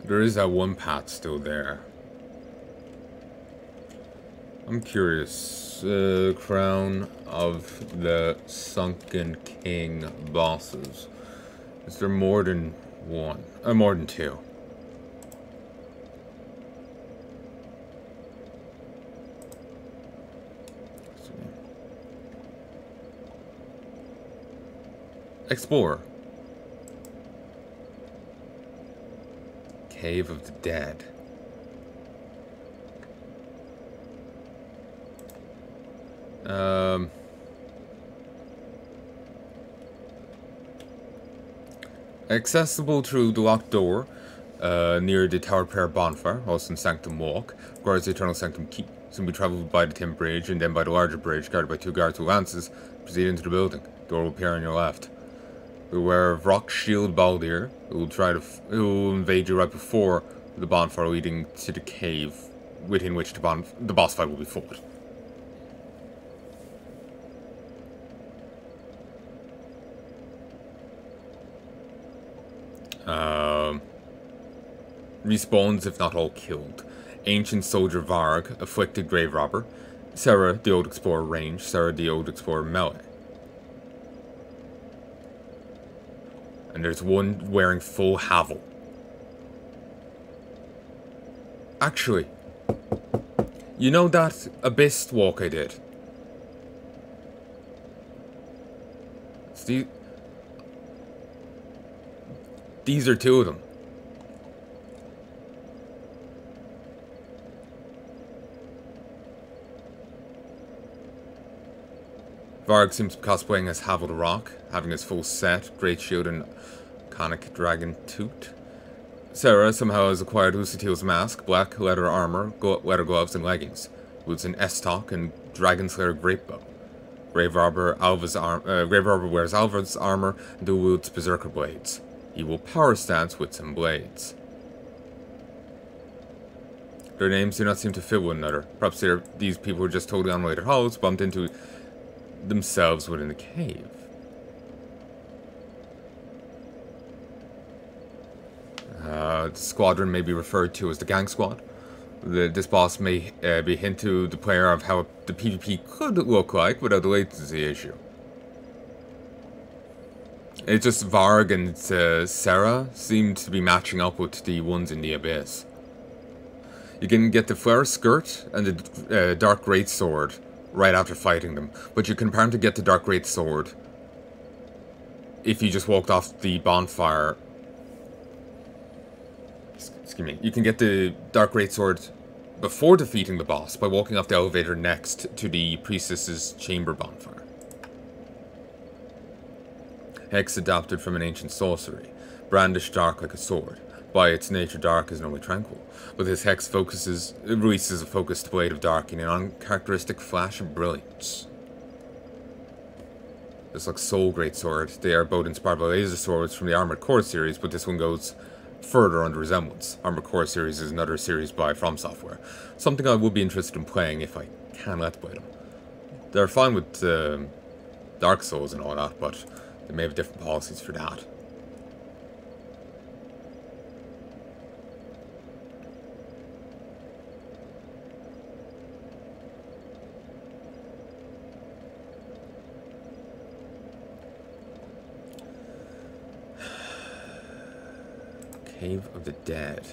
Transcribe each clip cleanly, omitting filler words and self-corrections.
There is that one path still there. I'm curious. Crown of the Sunken King bosses. Is there more than one? More than two. Explore. Cave of the Dead. Accessible through the locked door near the Tower Prayer bonfire, also in Sanctum Walk. Requires the Eternal Sanctum key. Can be traveled by the Tin Bridge and then by the larger bridge, guarded by two guards with lances. Proceed into the building. Door will appear on your left. Beware of Rock Shield Baldir, who will invade you right before the bonfire leading to the cave within which the boss fight will be fought. Respawns if not all killed. Ancient Soldier Varg, Afflicted Grave Robber. Sarah, the Old Explorer Range. Sarah, the Old Explorer Melee. And there's one wearing full Havel. Actually, you know that Abyss walk I did? These are two of them. Varg seems to be cosplaying as Havel the Rock, having his full set, Great Shield and Conic Dragon Toot. Sarah somehow has acquired Lucitil's mask, black leather armor, leather gloves, and leggings. Boots an S-Talk and Dragon Slayer Great Bow. Grave Robber wears Alva's armor and dual wields Berserker blades. He will power stance with some blades. Their names do not seem to fit one another. Perhaps these people were just totally unrelated hollows, bumped into themselves within the cave. The squadron may be referred to as the Gang Squad. This boss may be a hint to the player of how the PvP could look like without the latency issue. It's just Varg and Sarah seem to be matching up with the ones in the Abyss. You can get the Flare Skirt and the Dark Greatsword right after fighting them, but you can apparently get the Dark Greatsword if you just walked off the bonfire. Excuse me. You can get the Dark Greatsword before defeating the boss by walking off the elevator next to the Priestess's Chamber bonfire. Hex adapted from an ancient sorcery. Brandish dark like a sword. By its nature, dark is normally tranquil. With his hex releases a focused blade of dark in an uncharacteristic flash of brilliance. Just like Soul Greatsword, they are both inspired by laser swords from the Armored Core series, but this one goes further on the resemblance. Armored Core series is another series by From Software. Something I would be interested in playing if I can let's play them. They're fine with Dark Souls and all that, but they may have different policies for that. Cave of the Dead.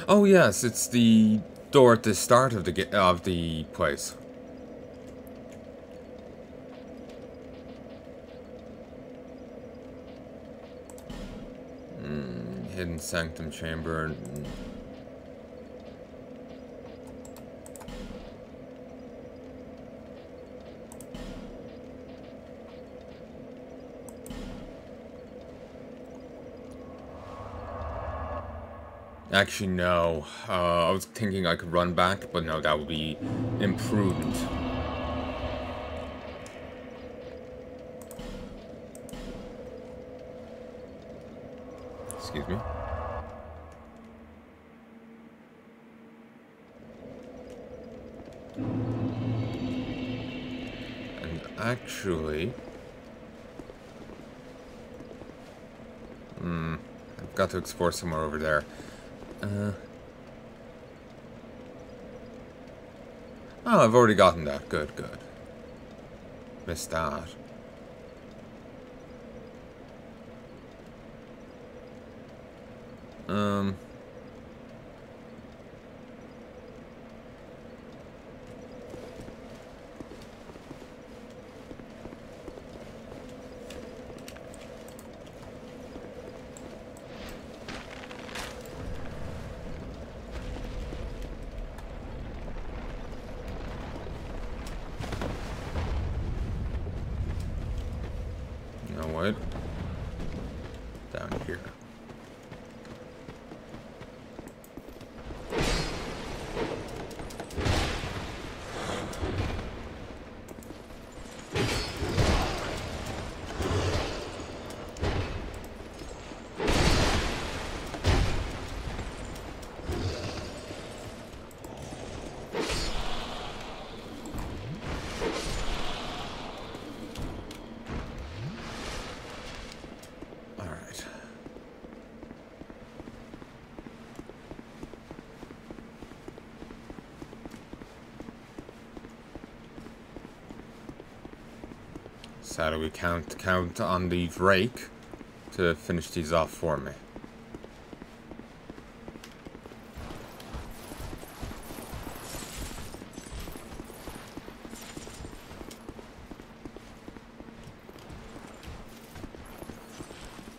Oh yes, it's the door at the start of the place. Hidden Sanctum Chamber. Actually, no. I was thinking I could run back, but no, that would be imprudent. Excuse me. Actually... I've got to explore somewhere over there. Oh, I've already gotten that. Good, good. Missed that. You know what? Down here. So do we count on the rake to finish these off for me?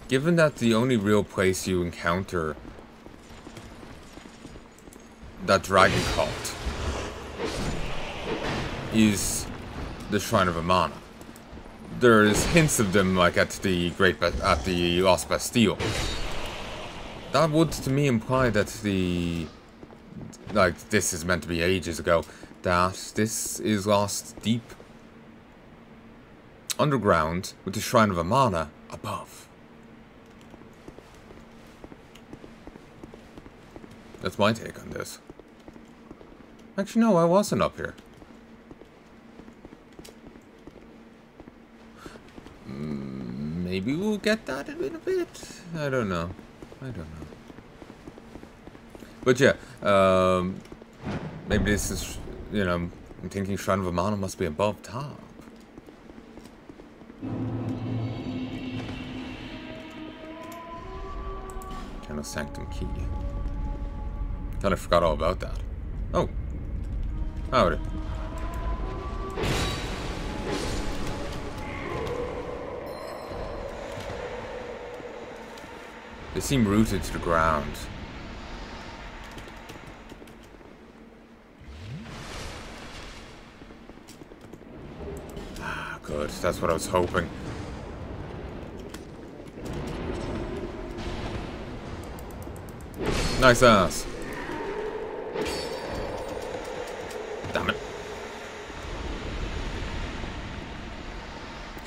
Given that the only real place you encounter that dragon cult is the Shrine of Amana. There's hints of them, like at the Lost Bastille. That would, to me, imply that this is meant to be ages ago. That this is lost deep underground with the Shrine of Amana above. That's my take on this. Actually, no, I wasn't up here. Maybe we'll get that in a bit. I don't know. But yeah, maybe this is, you know, I'm thinking Shrine of Amana must be above top. Channel Sanctum Key. Kinda forgot all about that. Oh. Howdy. They seem rooted to the ground. Ah, good. That's what I was hoping. Nice ass. Damn it.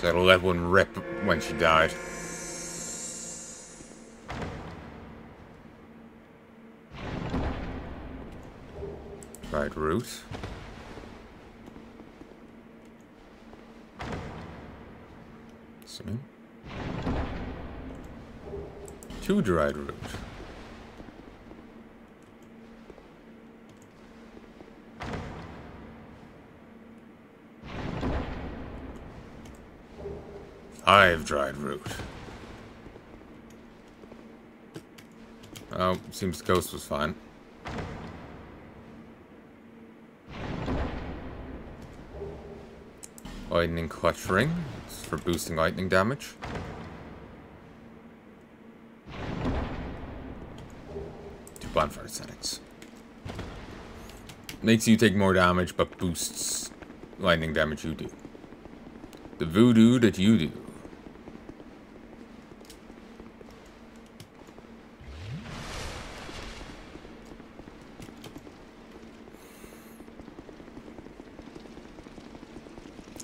So I let one rip when she died. Dried root. See? 2 dried root. Five dried root. Oh, seems the ghost was fine. Lightning clutch ring. It's for boosting lightning damage. Two bonfire settings. Makes you take more damage, but boosts lightning damage you do. The voodoo that you do.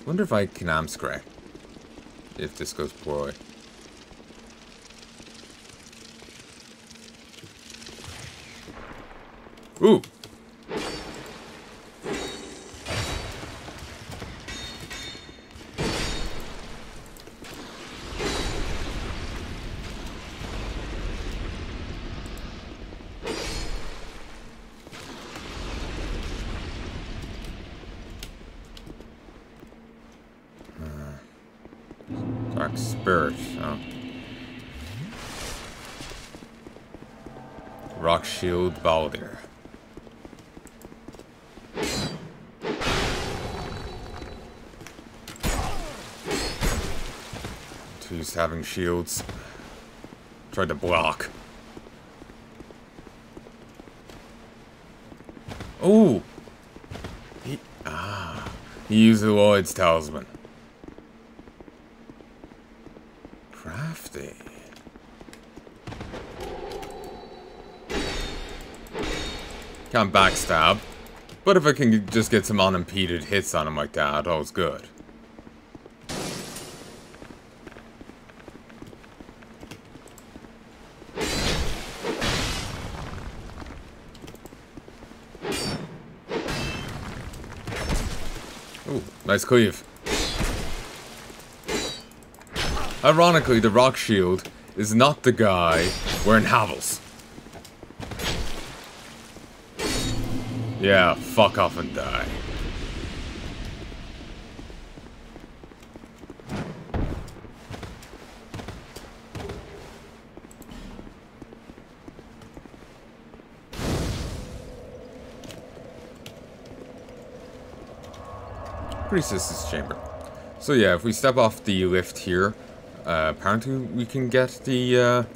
Wonder if I can Amscray if this goes poorly. Ooh! Dark Spirit. Oh. Rock Shield Baldir. Two's having shields. Tried to block. Oh! He used the Lloyd's Talisman. Crafty. Can't backstab. But if I can just get some unimpeded hits on him like that, all's good. Ooh, nice cleave. Ironically, the Rock Shield is not the guy wearing Havels. Yeah, fuck off and die. Priestess's chamber. So yeah, if we step off the lift here, apparently we can get the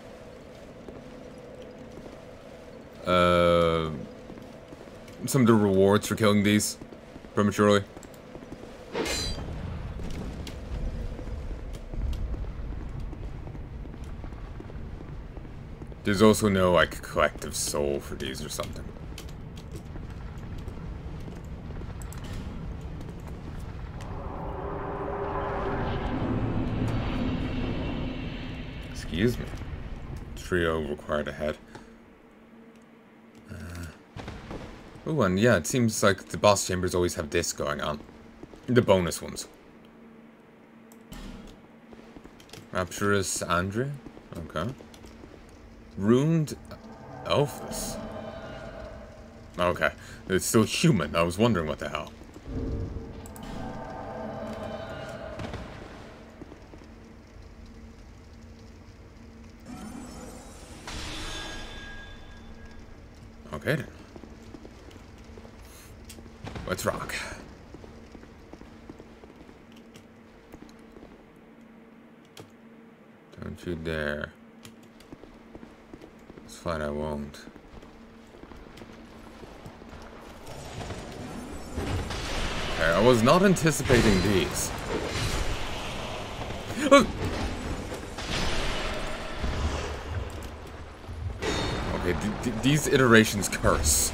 some of the rewards for killing these prematurely. There's also no like collective soul for these or something. Excuse me. Trio required ahead. Oh, and yeah, it seems like the boss chambers always have this going on. The bonus ones. Rapturous Andre? Okay. Ruined Elphus. Okay. It's still human. I was wondering what the hell. Okay then. Let's rock. Don't you dare. It's fine, I won't. Okay, I was not anticipating these. Okay, these iterations curse.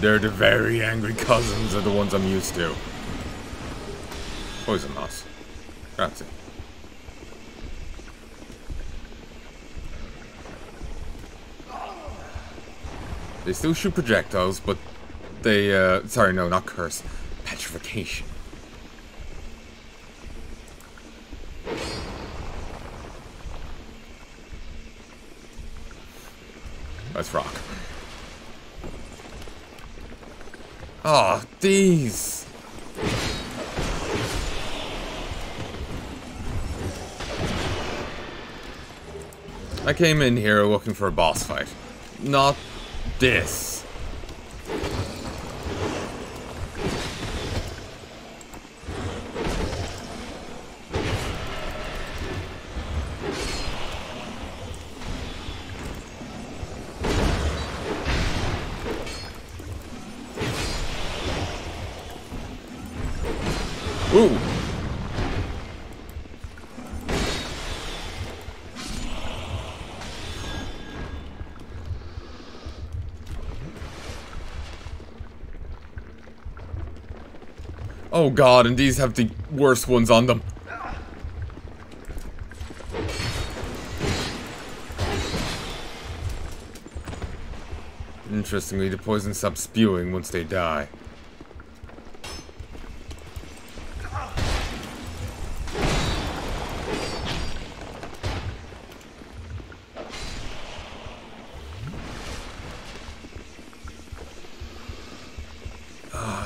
They're the very angry cousins of the ones I'm used to. Poison moss. Grazie. They still shoot projectiles, but they, sorry, no, not curse. Petrification. Let's rock. Oh, these! I came in here looking for a boss fight. Not this. Ooh! Oh god, and these have the worst ones on them. Interestingly, the poison stops spewing once they die.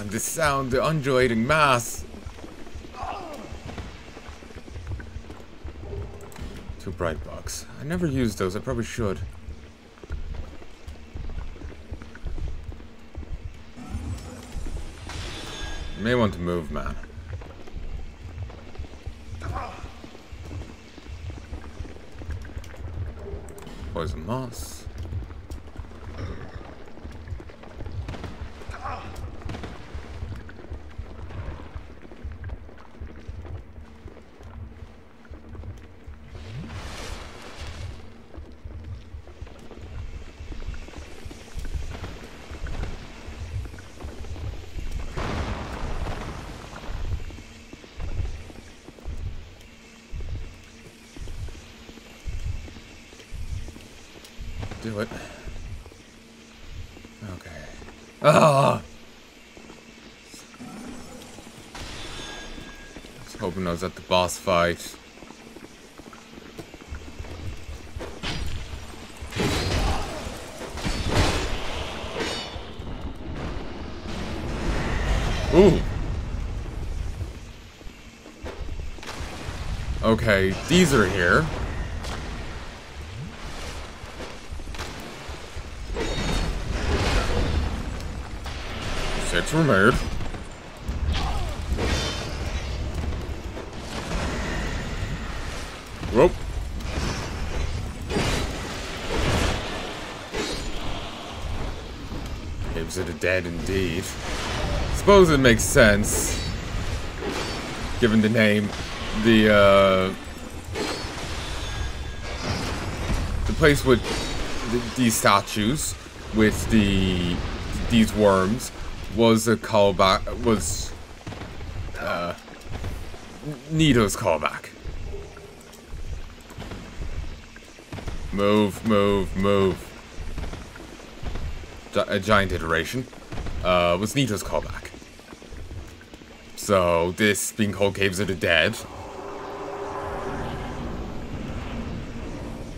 this sound, the undulating mass. Two bright bugs. I never used those, I probably should. You may want to move, man. Poison moss. Do it. Okay. Ah! I was hoping I was at the boss fight. Ooh! Okay, these are here. Six were made. Whoop. Caves of the dead indeed. Suppose it makes sense. Given the name. The place with these statues with these worms was a callback, was Nito's callback. Move, move, move. A giant iteration was Nito's callback. So this being called Caves of the Dead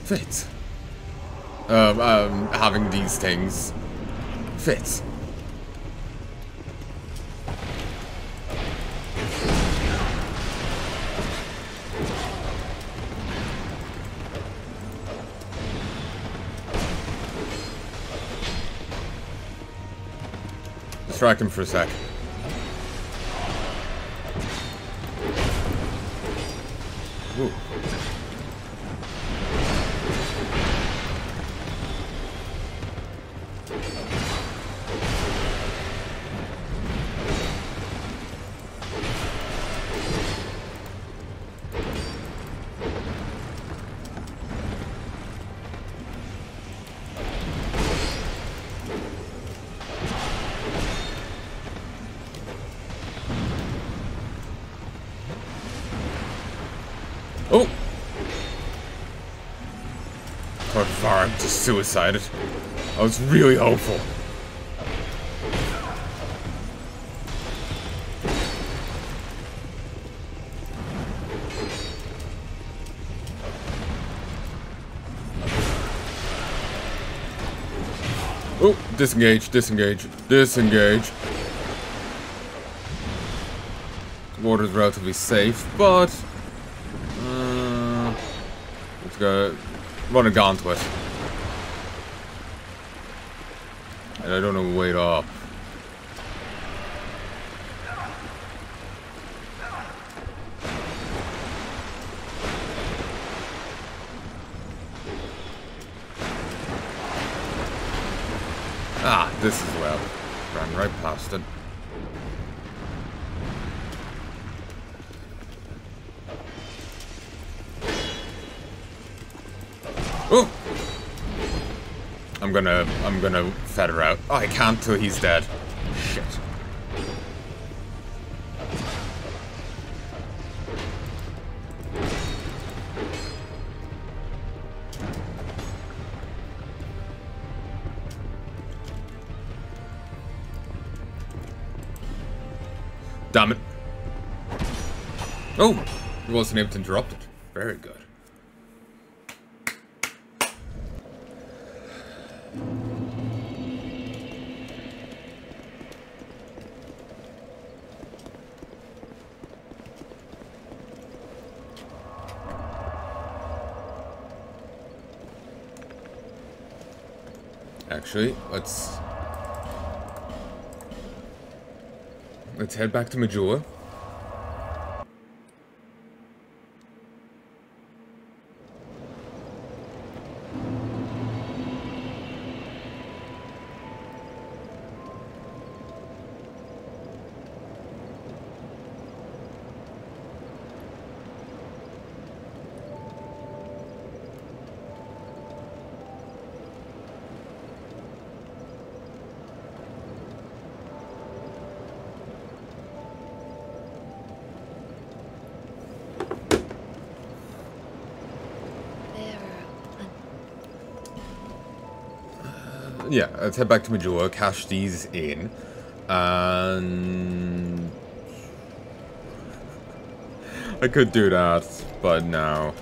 fits. Having these things fits. Distract him for a sec. Ooh. Oh! Poor Var just suicided. I was really hopeful. Oh! Disengage, disengage, disengage. The water's relatively safe, but let's go run a gauntlet. And I don't know wait up. Ah, this is well. Ran right past it. Oh! I'm gonna feather out. Oh, I can't till he's dead. Shit. Damn it. Oh! He wasn't able to interrupt it. Very good. Actually, let's head back to Majula. Yeah, let's head back to Majula, cash these in, and I could do that, but no.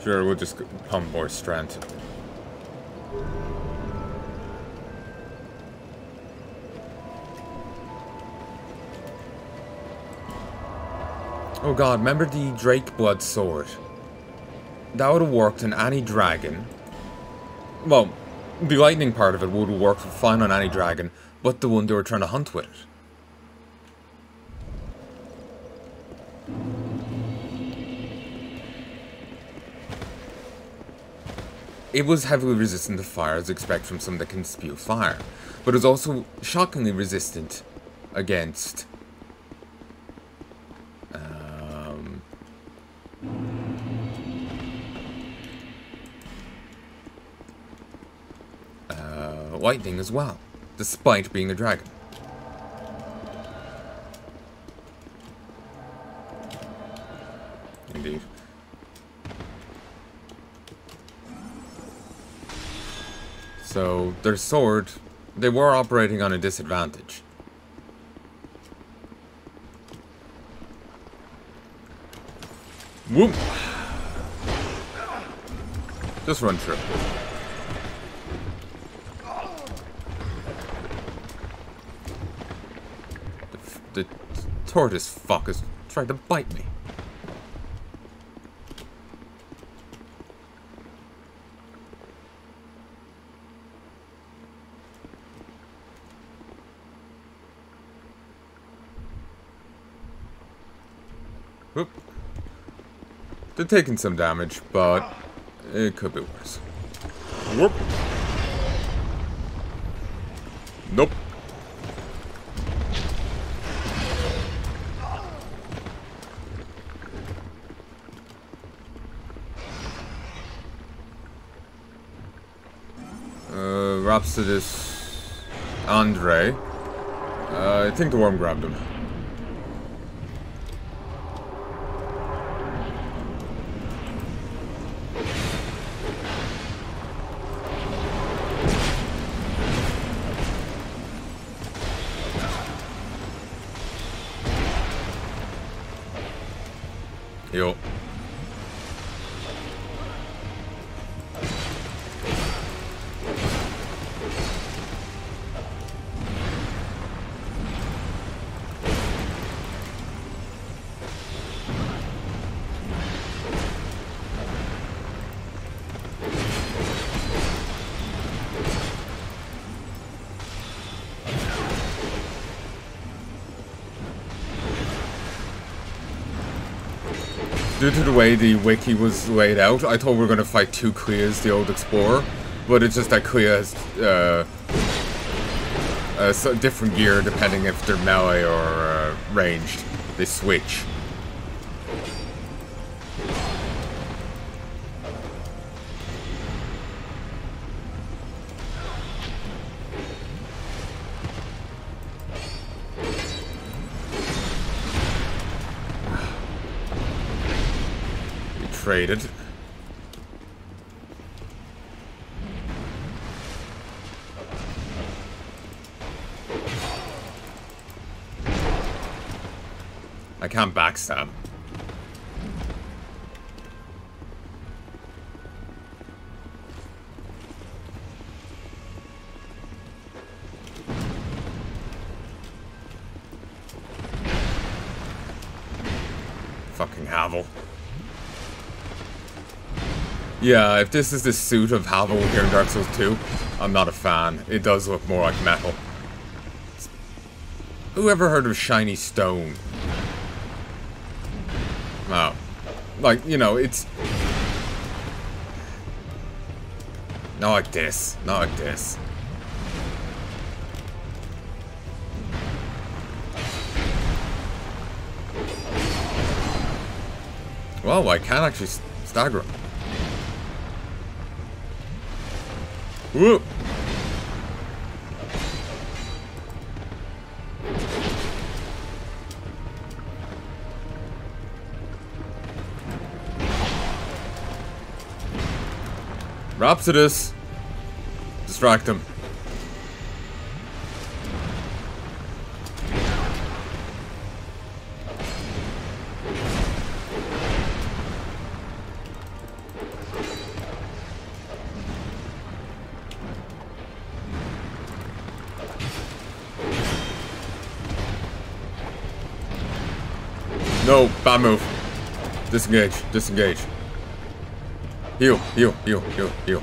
Sure, we'll just pump more strength. Oh god, remember the Drake Blood Sword? That would have worked on any dragon. Well, the lightning part of it would have worked fine on any dragon, but the one they were trying to hunt with it. It was heavily resistant to fire, as expected from something that can spew fire. But it was also shockingly resistant against... lightning as well, despite being a dragon. Indeed. So, their sword, they were operating on a disadvantage. Whoop! Just run through. The tortoise fuck is trying to bite me. Whoop. They're taking some damage, but it could be worse. Whoop. Nope. Rhapsodus Andre. I think the worm grabbed him. Yo. Due to the way the wiki was laid out, I thought we were going to fight two Cleas, the old explorer, but it's just that Clea has different gear depending if they're melee or ranged. They switch. Traded. I can't backstab. Fucking Havel. Yeah, if this is the suit of Havel here in Dark Souls 2, I'm not a fan. It does look more like metal. Who ever heard of shiny stone? Oh. Like, you know, it's... Not like this. Not like this. Well, I can actually stagger him. Whoop! Rhapsodus! Distract him. No, bad move. Disengage, disengage. Heal, heal, heal, heal, heal.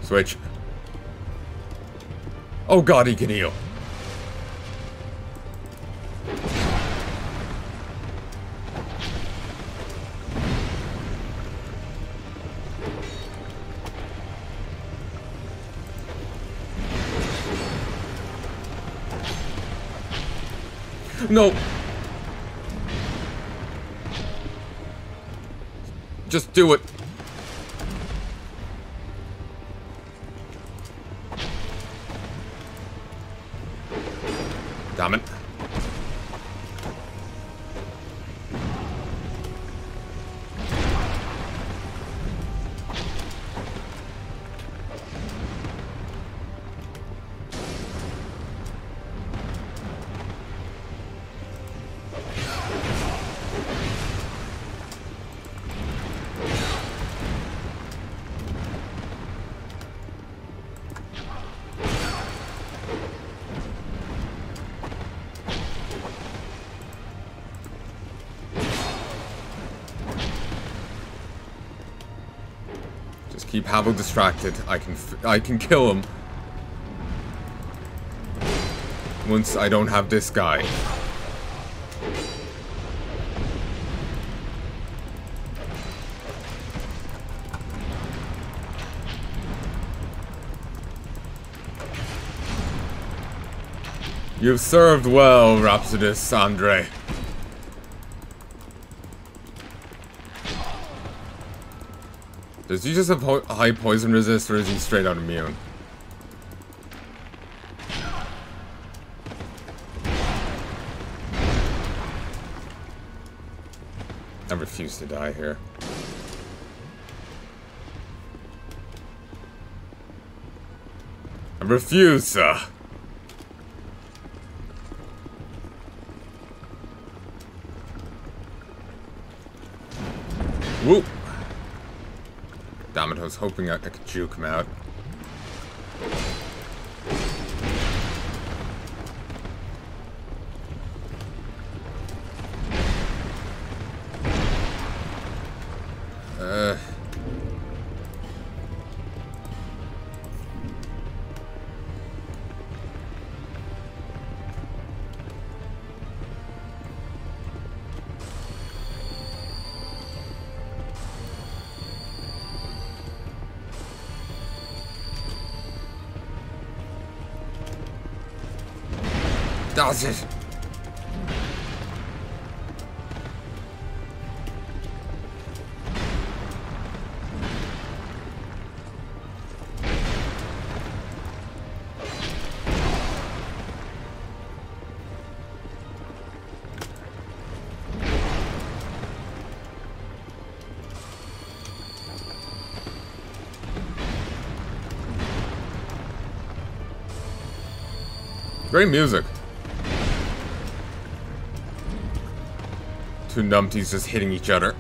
Switch. Oh god, he can heal. No. Just do it. Damn it. Keep Havel distracted. I can kill him once I don't have this guy. You've served well, Rhapsodus Andre. Does he just have high poison resist, or is he straight out immune? I refuse to die here. I refuse, sir. Whoop. Damn it, I was hoping I could juke him out. Does it? Great music. Two numpties just hitting each other.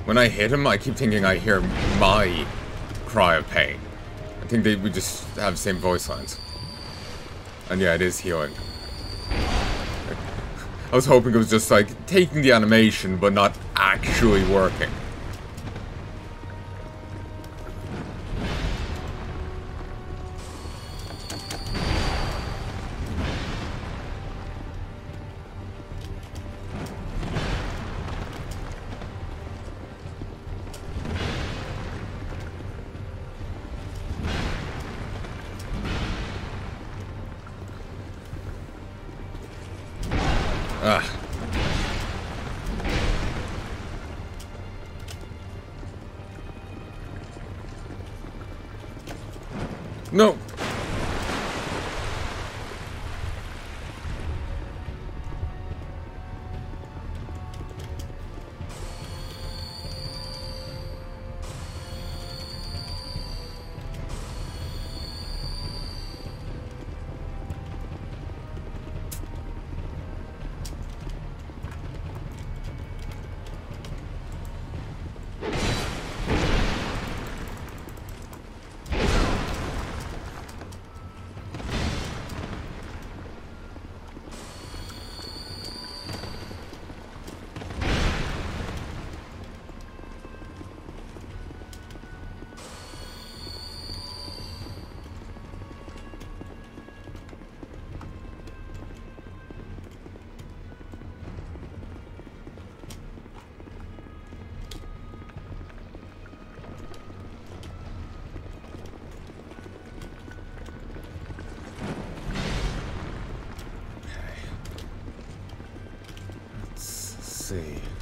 When I hit him, I keep thinking I hear my cry of pain. I think we just have the same voice lines. And yeah, it is healing. I was hoping it was just like taking the animation, but not actually working. Ah. No.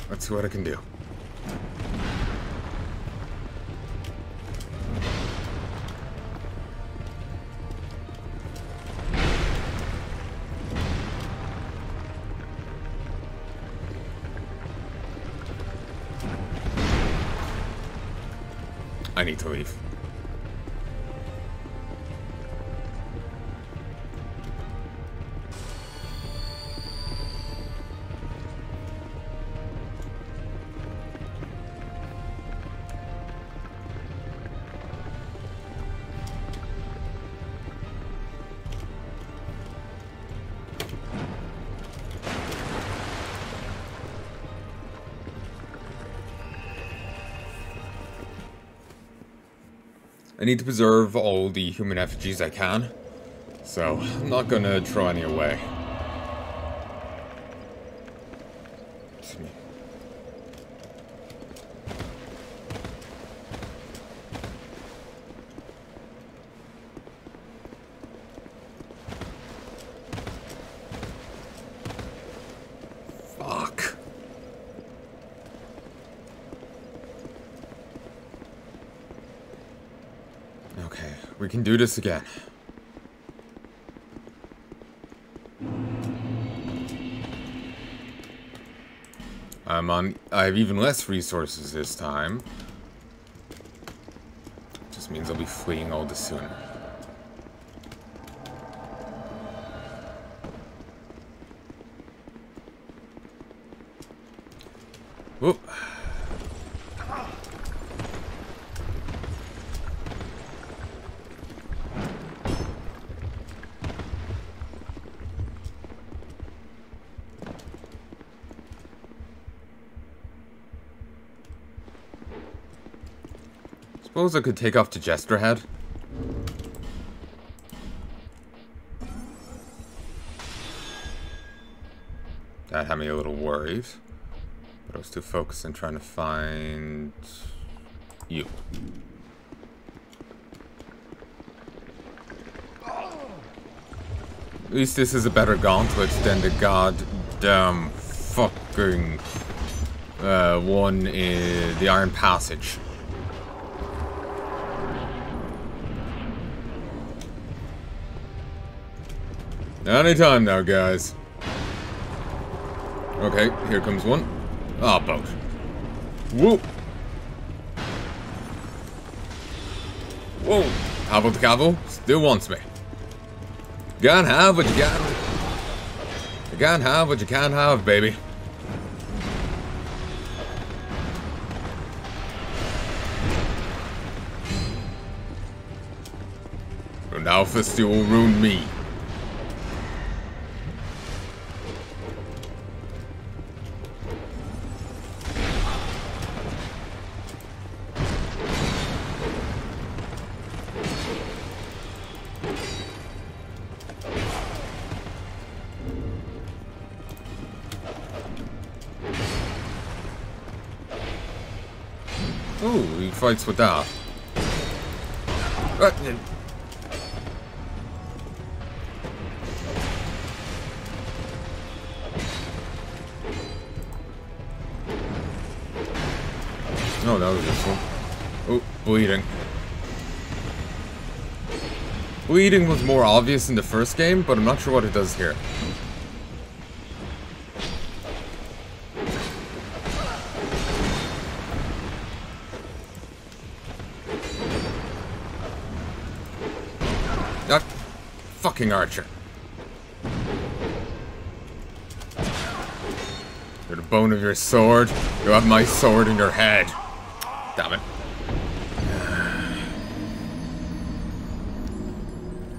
Let's see what I can do. I need to leave. I need to preserve all the human effigies I can, so I'm not gonna throw any away. Fuck. Okay, we can do this again. I have even less resources this time. Just means I'll be fleeing all the sooner. Whoop. Suppose I could take off the Jester head. That had me a little worried. But I was too focused on trying to find you. At least this is a better gauntlet than the god goddamn fucking one in the Iron Passage. Anytime now, guys. Okay, here comes one. Ah, boat. Whoop. Whoa. How about the cavalry? Still wants me. Can't have what you got. You can't have what you can't have, baby. And now first you will ruin me. Ooh, he fights with that. Oh, that was useful. Oh, bleeding. Bleeding was more obvious in the first game, but I'm not sure what it does here. That fucking archer. You're the bone of your sword. You have my sword in your head. Damn it.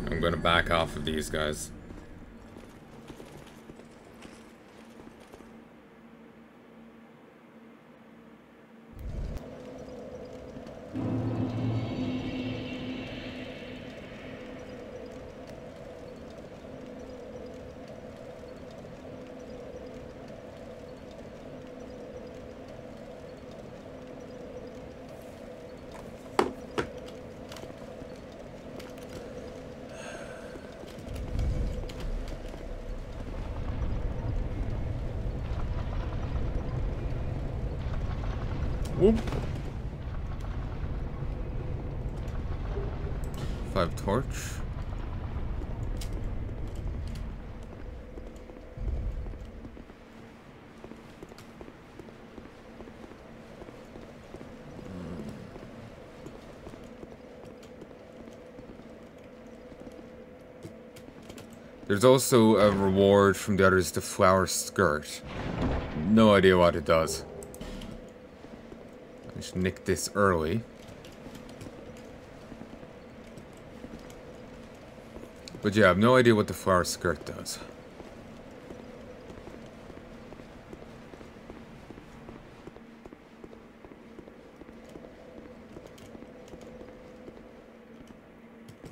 I'm gonna back off of these guys. Whoop. 5 torch. There's also a reward from the others, the flower skirt. No idea what it does. I should nick this early. But yeah, I have no idea what the flower skirt does.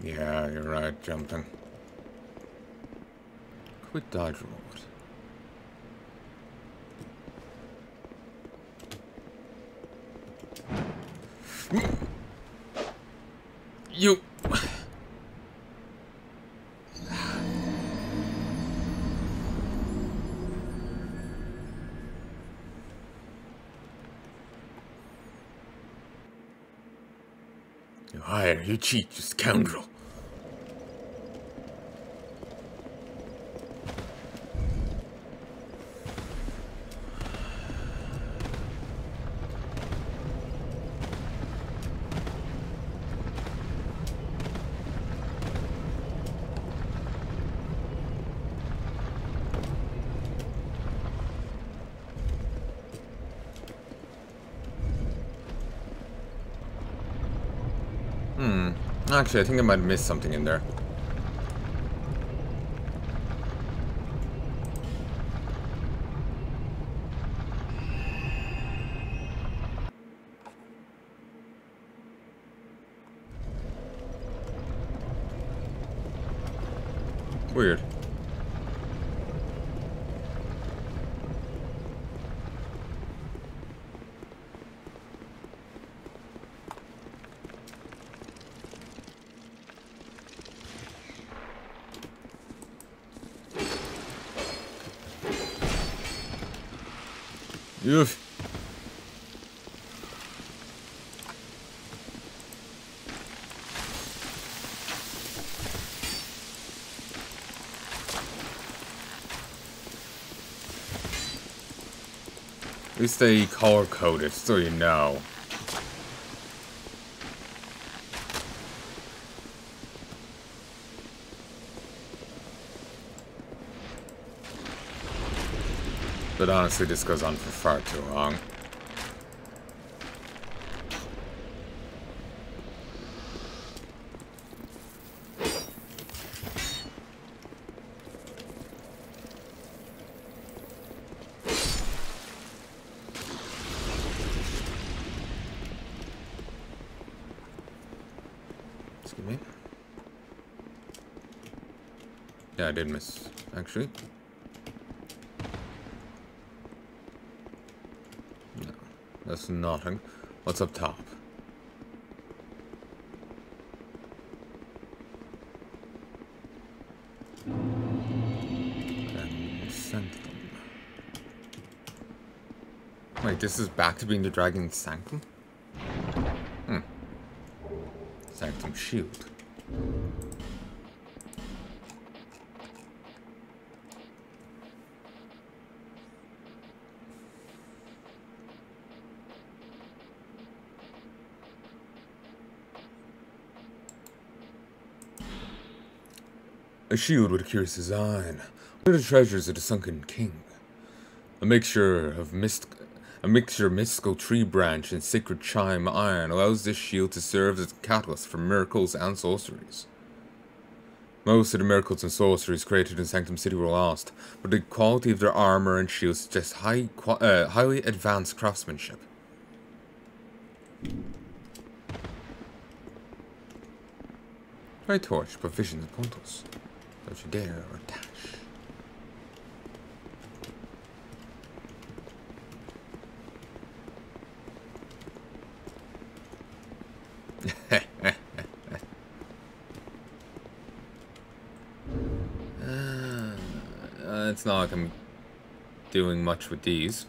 Yeah, you're right, jumping. Quick dodge reward. You... You hire, you cheat, you scoundrel. Actually, I think I might have missed something in there. Weird. Oof. At least they color coded, so you know. But honestly, this goes on for far too long. Excuse me. Yeah, I did miss, actually. No, that's nothing. What's up top? Sanctum. Wait, this is back to being the Dragon's Sanctum? Hmm. Sanctum Shield. A shield with a curious design. One of the treasures of the sunken king. A mixture of mystical tree branch and sacred chime iron allows this shield to serve as a catalyst for miracles and sorceries. Most of the miracles and sorceries created in Sanctum City were lost, but the quality of their armor and shields suggests highly advanced craftsmanship. Try torch, provisions and portals. Don't you dare attach. It's not like I'm doing much with these.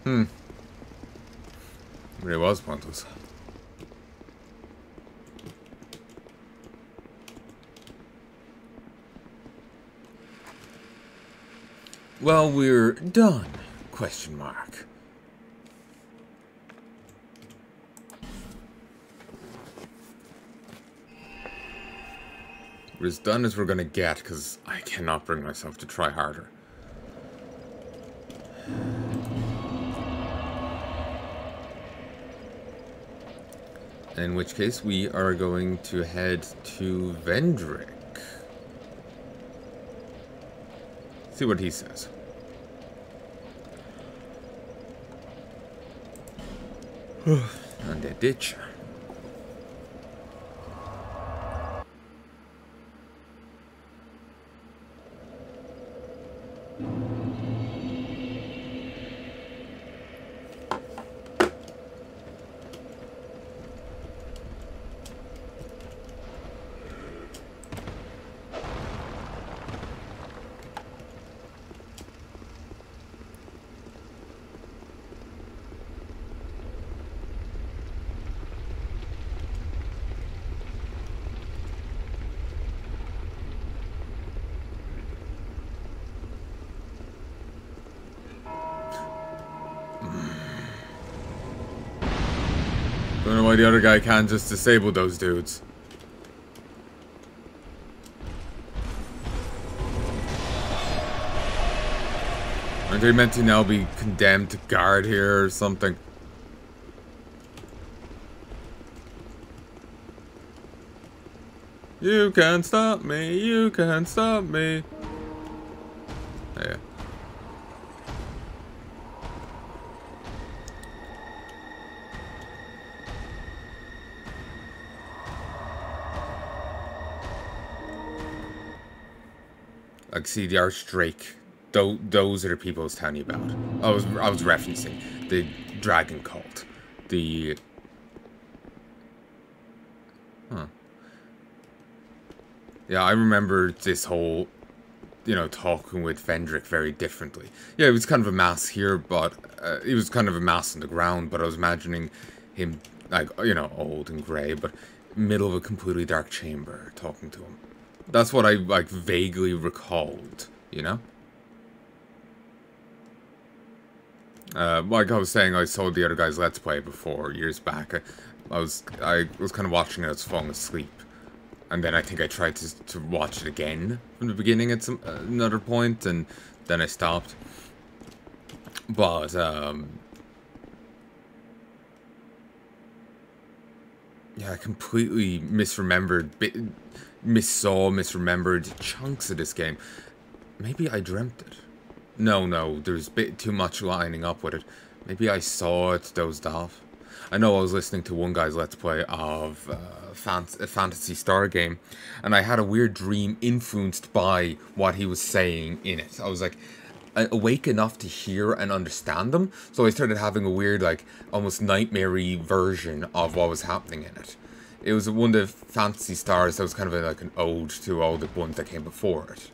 It really was pointless. Well, we're done, question mark. We're as done as we're gonna get, because I cannot bring myself to try harder. In which case, we are going to head to Vendrick. See what he says. On the ditch. Don't know why the other guy can't just disable those dudes. Aren't they meant to now be condemned to guard here or something? You can't stop me, you can't stop me. Yeah. Like, see, the Archdrake, those are the people I was telling you about. I was referencing the dragon cult. The... Huh. Yeah, I remember this whole, you know, talking with Vendrick very differently. Yeah, it was kind of a mass here, but it was kind of a mass on the ground, but I was imagining him, like, you know, old and grey, but middle of a completely dark chamber talking to him. That's what I, like, vaguely recalled, you know? Like I was saying, I saw the other guy's Let's Play before, years back. I was kind of watching it, I was falling asleep. And then I think I tried to watch it again from the beginning at another point, and then I stopped. But, yeah, I completely misremembered chunks of this game. Maybe I dreamt it. No, there's a bit too much lining up with it. Maybe I saw it, dozed off. I know I was listening to one guy's Let's Play of a Phantasy Star game, and I had a weird dream influenced by what he was saying in it. I was like, awake enough to hear and understand them, so I started having a weird, like, almost nightmare-y version of what was happening in it. It was one of the Phantasy Stars that was kind of like an ode to all the ones that came before it.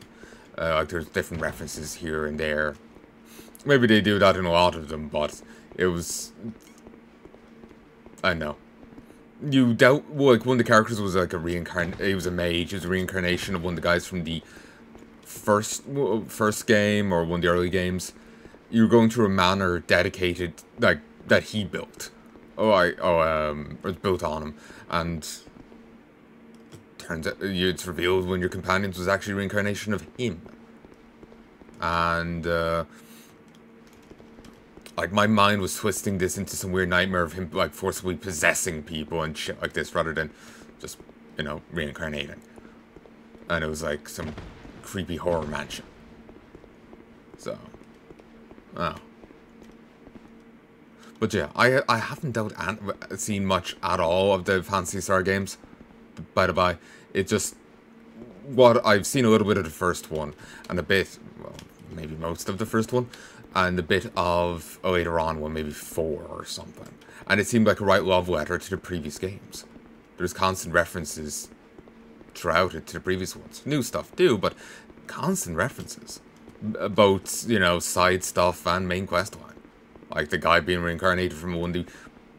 Like, there's different references here and there. Maybe they do that in a lot of them, but it was... I don't know. You doubt... Well, like, one of the characters was like a he was a mage. He was a reincarnation of one of the guys from the first game, or one of the early games. You were going through a manor dedicated, like, that he built. Or built on him. And turns out it's revealed when your companions was actually a reincarnation of him. And, like, my mind was twisting this into some weird nightmare of him, like, forcibly possessing people and shit like this, rather than just, you know, reincarnating. And it was, like, some creepy horror mansion. So, oh. But yeah, I haven't seen much at all of the Phantasy Star games, by the by. It just, what I've seen a little bit of the first one, and a bit, well, maybe most of the first one, and a bit of a later on one, maybe 4 or something. And it seemed like a right love letter to the previous games. There's constant references throughout it to the previous ones. New stuff too, but constant references. Both, you know, side stuff and main quest line. Like the guy being reincarnated from one of the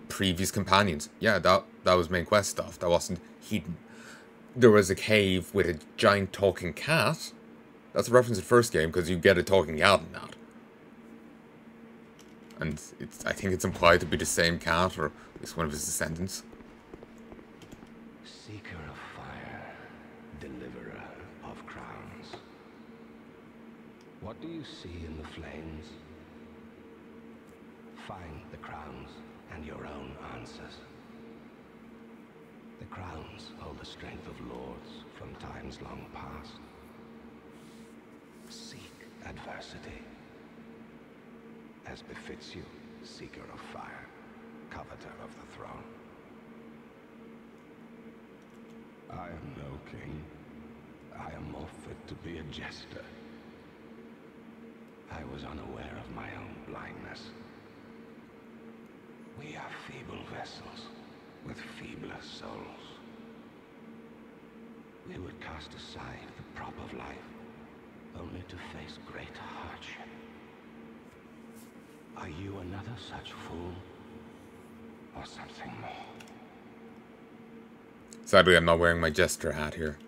previous companions. Yeah, that was main quest stuff. That wasn't hidden. There was a cave with a giant talking cat. That's a reference to the first game, because you get a talking cat in that. And I think it's implied to be the same cat, or at least one of his descendants. Seeker of fire, deliverer of crowns. What do you see in the flames? Find the crowns and your own answers. The crowns hold the strength of lords from times long past. Seek adversity, as befits you, seeker of fire, coveter of the throne. I am no king. I am more fit to be a jester. I was unaware of my own blindness. We are feeble vessels with feebler souls. We would cast aside the prop of life, only to face great hardship. Are you another such fool, or something more? Sadly, I'm not wearing my jester hat here.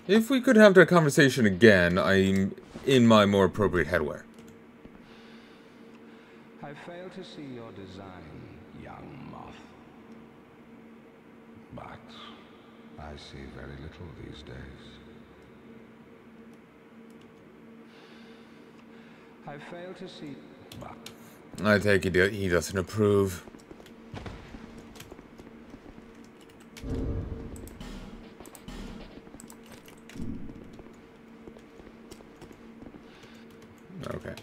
If we could have that conversation again, I'm in my more appropriate headwear. I fail to see your design, young moth. But I see very little these days. I fail to see... But I take it he doesn't approve. Okay.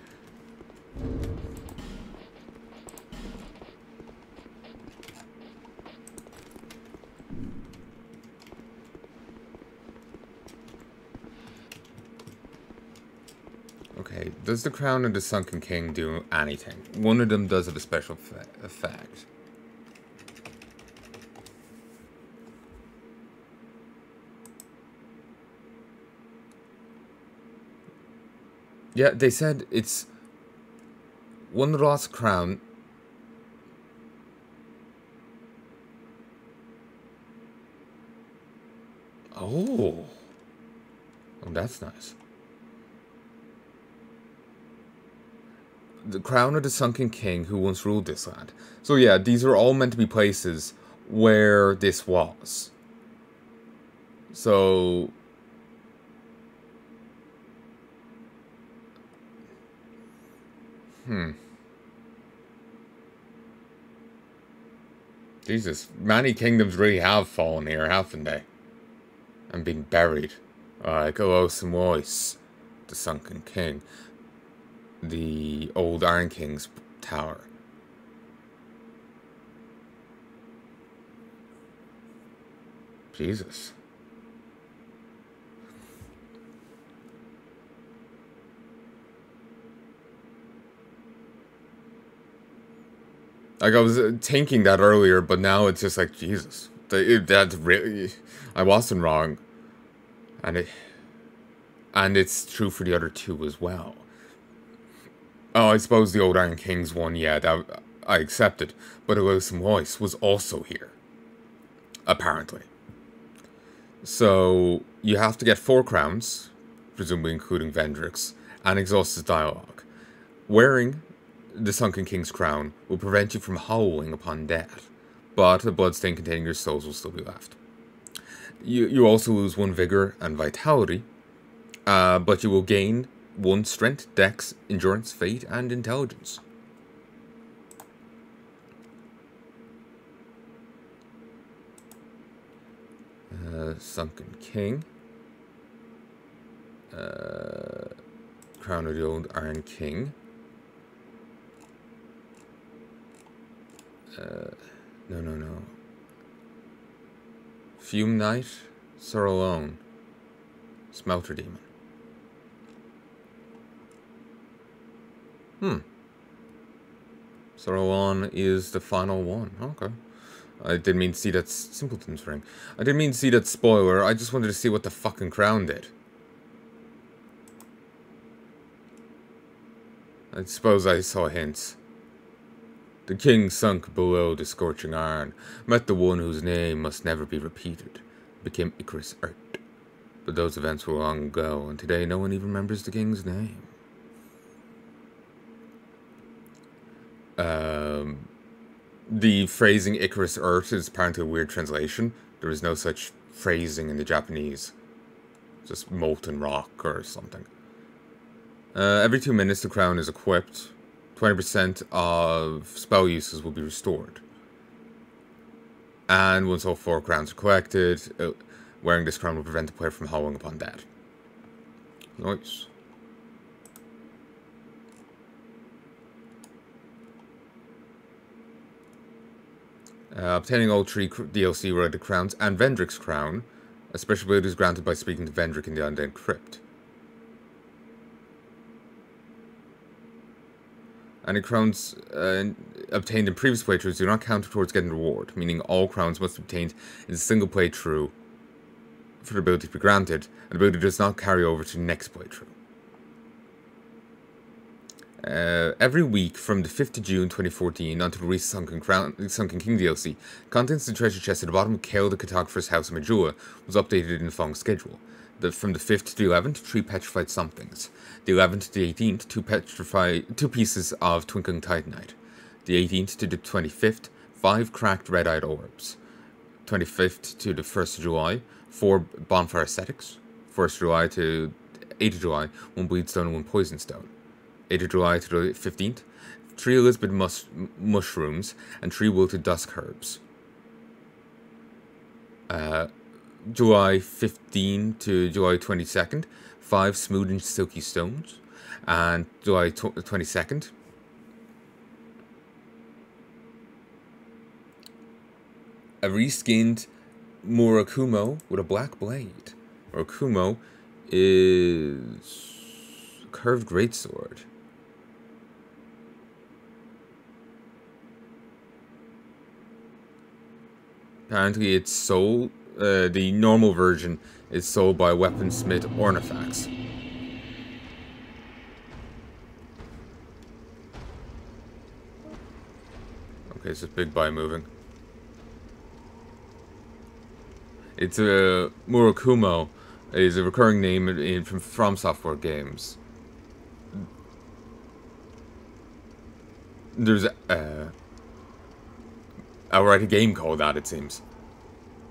Does the Crown of the Sunken King do anything? One of them does have a special effect. Yeah, they said it's one lost crown. Oh, that's nice. The crown of the sunken king who once ruled this land. So yeah, these are all meant to be places where this was. So Jesus, many kingdoms really have fallen here, haven't they? And been buried. Like Mois, the sunken king. The old Iron King's tower. Jesus. Like, I was thinking that earlier, but now it's just like, Jesus. That's really... I wasn't wrong. And it's true for the other two as well. Oh, I suppose the old Iron King's one, yeah, that I accepted. But Mois was also here. Apparently. So, you have to get 4 crowns, presumably including Vendrick's, and exhaust his dialogue. Wearing the Sunken King's crown will prevent you from howling upon death, but a bloodstain containing your souls will still be left. You also lose 1 vigor and vitality, but you will gain 1 strength, dex, endurance, fate, and intelligence. Sunken King. Crown of the Old Iron King. No. Fume Knight, Sorolone, Smelter Demon. Sorolone is the final one. Okay. I didn't mean to see that Simpleton's ring. I didn't mean to see that spoiler. I just wanted to see what the fucking crown did. I suppose I saw hints. The king sunk below the scorching iron, met the one whose name must never be repeated, became Icarus Earth. But those events were long ago, and today no one even remembers the king's name. The phrasing Icarus Earth is apparently a weird translation. There is no such phrasing in the Japanese. Just molten rock or something. Every 2 minutes the crown is equipped. 20% of spell uses will be restored. And once all 4 crowns are collected, wearing this crown will prevent the player from howling upon death. Nice. Obtaining all 3 DLC related crowns and Vendrick's crown. A special ability is granted by speaking to Vendrick in the Undead Crypt. Any crowns obtained in previous playthroughs do not count towards getting the reward, meaning all crowns must be obtained in a single playthrough for the ability to be granted, and the ability does not carry over to the next playthrough. Every week from the 5th of June 2014 until the release of Sunken King DLC, contents of the treasure chest at the bottom of Kale the Cartographer's house in Majula was updated in the following schedule. From the 5th to the 11th, 3 petrified somethings. The 11th to the 18th, 2 pieces of twinkling titanite. The 18th to the 25th, 5 cracked red-eyed orbs. 25th to the 1st of July, 4 bonfire ascetics. 1st of July to 8th of July, 1 bleed stone and 1 poison stone. 8th of July to the 15th, 3 Elizabeth mushrooms and 3 wilted dusk herbs. July 15 to July 22nd, 5 smooth and silky stones. And July 22nd, a reskinned Murakumo with a black blade. Murakumo is Curved greatsword. Apparently it's sold, the normal version is sold by Weaponsmith Ornifacts. Okay, it's just big by moving. It's a Murakumo is a recurring name from Software games. There's outright a game called that, it seems.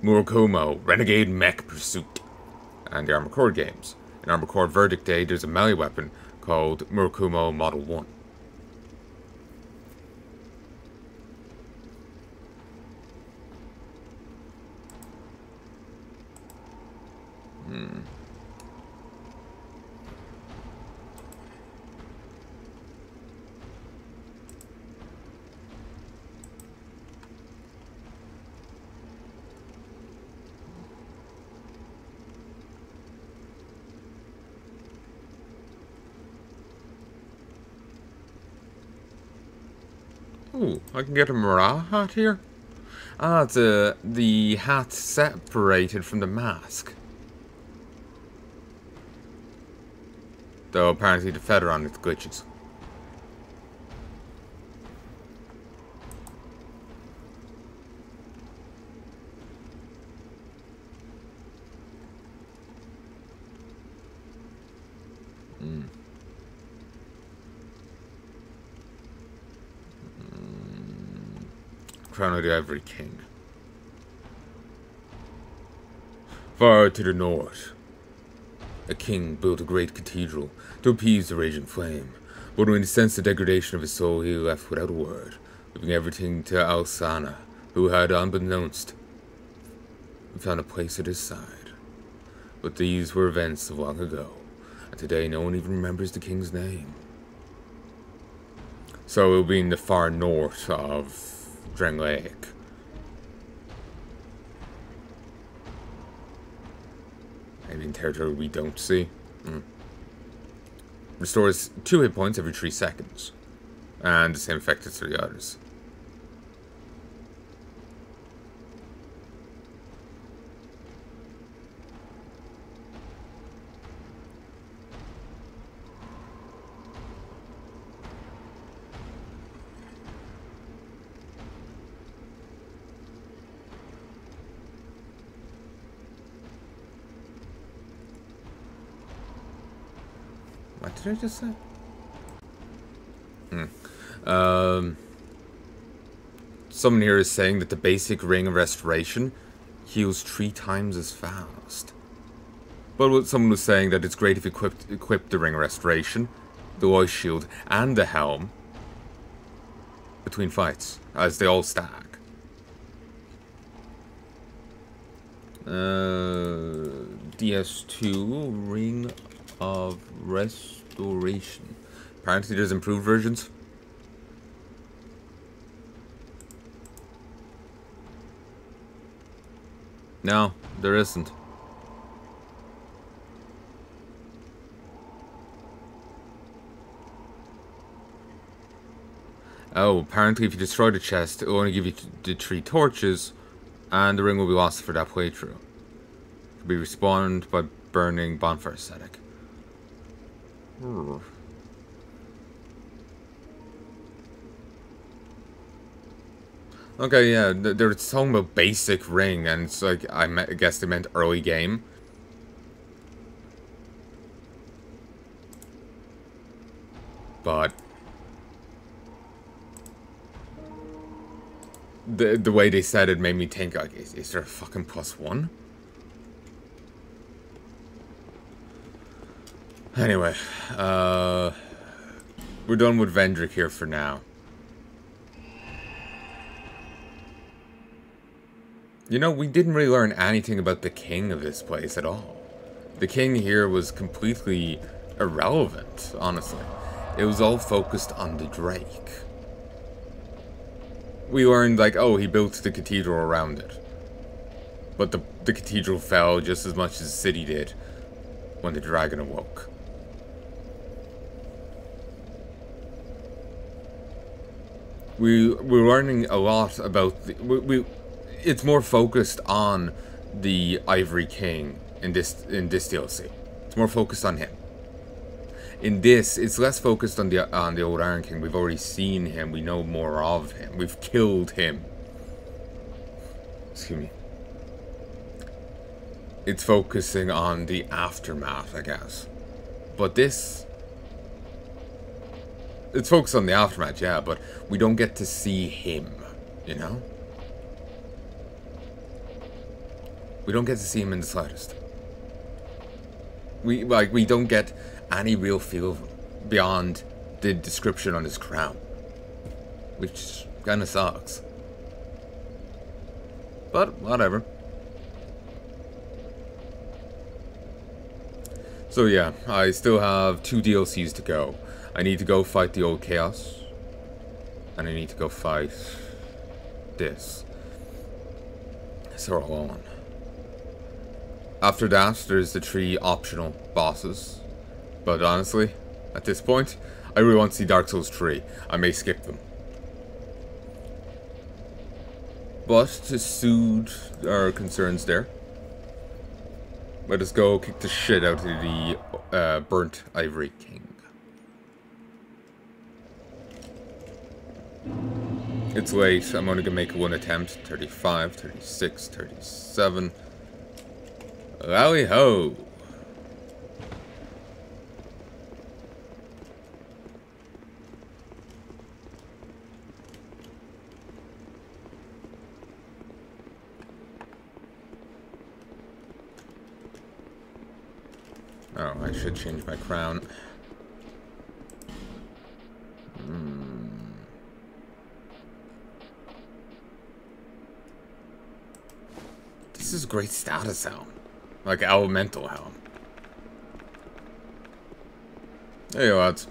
Murakumo, Renegade Mech Pursuit, and the Armored Core games. In Armored Core Verdict Day, there's a melee weapon called Murakumo Model 1. Ooh, I can get a Mara hat here? Ah, it's the hat separated from the mask. Though apparently the feather on it glitches. Crown of the Ivory King. Far to the north, a king built a great cathedral to appease the raging flame, but when he sensed the degradation of his soul, he left without a word, leaving everything to Alsana, who had, unbeknownst, found a place at his side. But these were events of long ago, and today no one even remembers the king's name. So it will be in the far north of Drang Lake. Maybe in territory we don't see. Restores 2 hit points every 3 seconds. And the same effect as 3 others. What did I just say? Someone here is saying that the basic Ring of Restoration heals 3 times as fast. But someone was saying that it's great if you equip the Ring of Restoration, the Ice Shield, and the Helm between fights, as they all stack. DS2 Ring of Restoration. Apparently there's improved versions. No, there isn't. Oh, apparently if you destroy the chest, it will only give you the 3 torches, and the ring will be lost for that playthrough. It can be respawned by burning bonfire static. Okay, yeah, they're talking about basic ring, and it's like, I guess they meant early game. But the way they said it made me think, like, is there a fucking +1? Anyway, we're done with Vendrick here for now. You know, we didn't really learn anything about the king of this place at all. The king here was completely irrelevant, honestly. It was all focused on the Drake. We learned, like, oh, he built the cathedral around it. But the cathedral fell just as much as the city did when the dragon awoke. we're learning a lot about it's more focused on the Ivory King in this DLC. It's more focused on him. In this, it's less focused on the old Iron King. We've already seen him. We know more of him. We've killed him. Excuse me. It's focusing on the aftermath, I guess. But this... It's focused on the aftermath, yeah, but we don't get to see him, you know? We don't get to see him in the slightest. We don't get any real feel beyond the description on his crown. Which kinda sucks. But, whatever. So yeah, I still have 2 DLCs to go. I need to go fight the old Chaos. And I need to go fight this. So we're all on. After that, there's the 3 optional bosses. But honestly, at this point, I really want to see Dark Souls 3. I may skip them. But to soothe our concerns there, let us go kick the shit out of the burnt Ivory King. It's late. I'm only gonna make one attempt. 35, 36, 37. Wowie ho! Oh, I should change my crown. This is great status helm. Like elemental helm. Hey lads.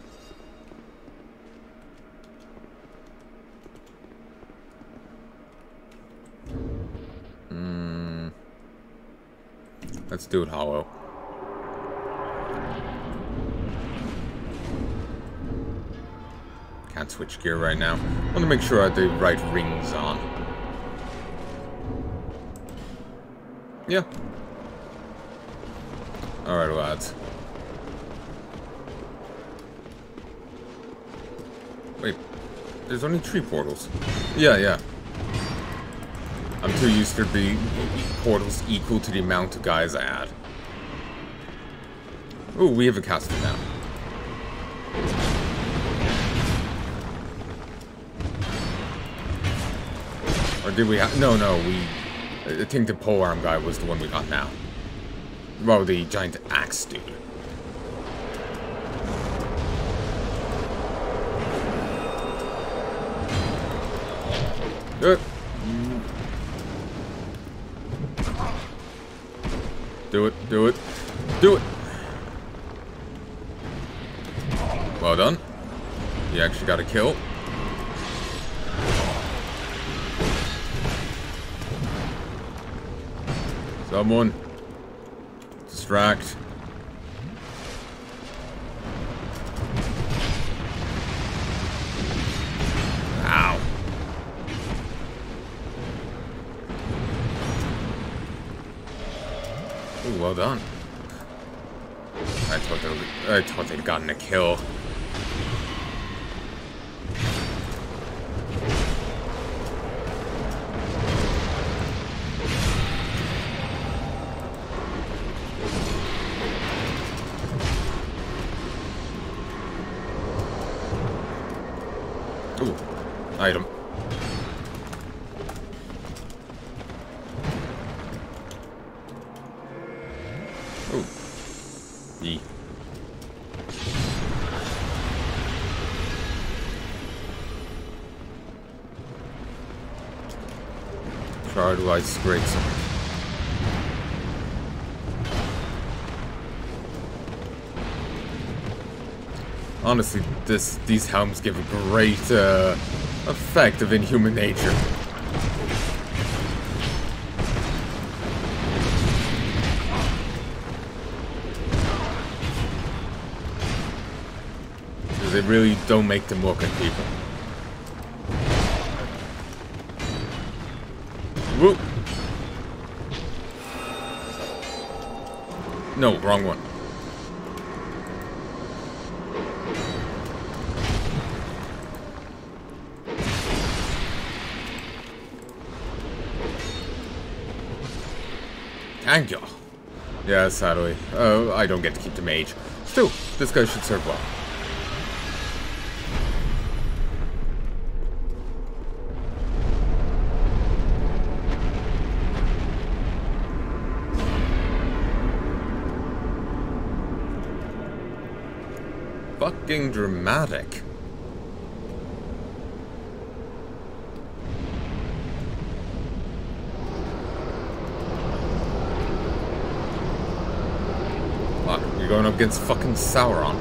Let's do it hollow. Can't switch gear right now. I want to make sure I have the right rings on. Yeah. Alright, lads. Wait, there's only 3 portals. Yeah. I'm too used to being portals equal to the amount of guys I had. Oh, we have a caster now. Or did we have... No, we... I think the polearm guy was the one we got now. Well, the giant axe dude. Do it. Well done. You actually got a kill. Someone distract. Ow. Ooh, well done. I thought they'd gotten a kill. Ooh, item. Ooh. Yee. Shard Light's great sword. Honestly, these helms give a great effect of inhuman nature. Because they really don't make them look at people. Whoop. No, wrong one. Thank you. Yeah, sadly. I don't get to keep the mage. Still, this guy should serve well. Fucking dramatic. Fuck, you're going up against fucking Sauron.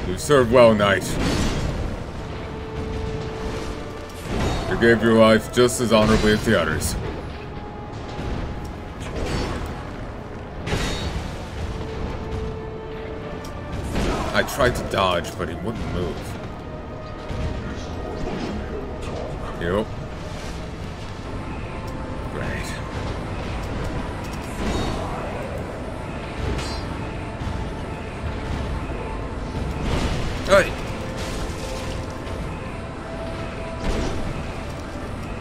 You served well, knight. You gave your life just as honorably as the others. I tried to dodge, but he wouldn't move. Yep. Great. Hey!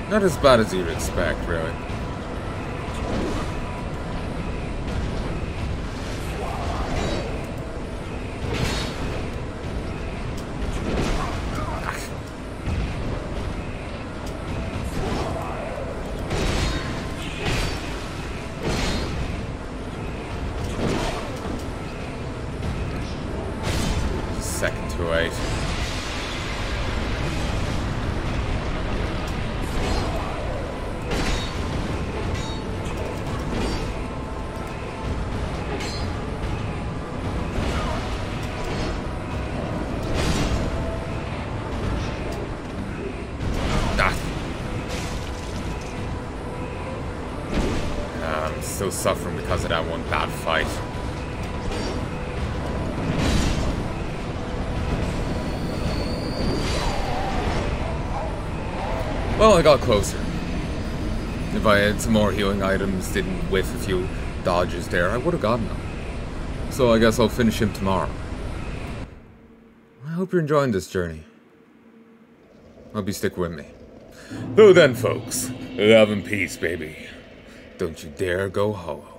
Not as bad as you'd expect, really. Second to 8. I'm still suffering because of that one bad fight. Well, I got closer. If I had some more healing items, didn't whiff a few dodges there, I would have gotten them. So I guess I'll finish him tomorrow. I hope you're enjoying this journey. Hope you stick with me. Though then, folks, love and peace, baby. Don't you dare go hollow.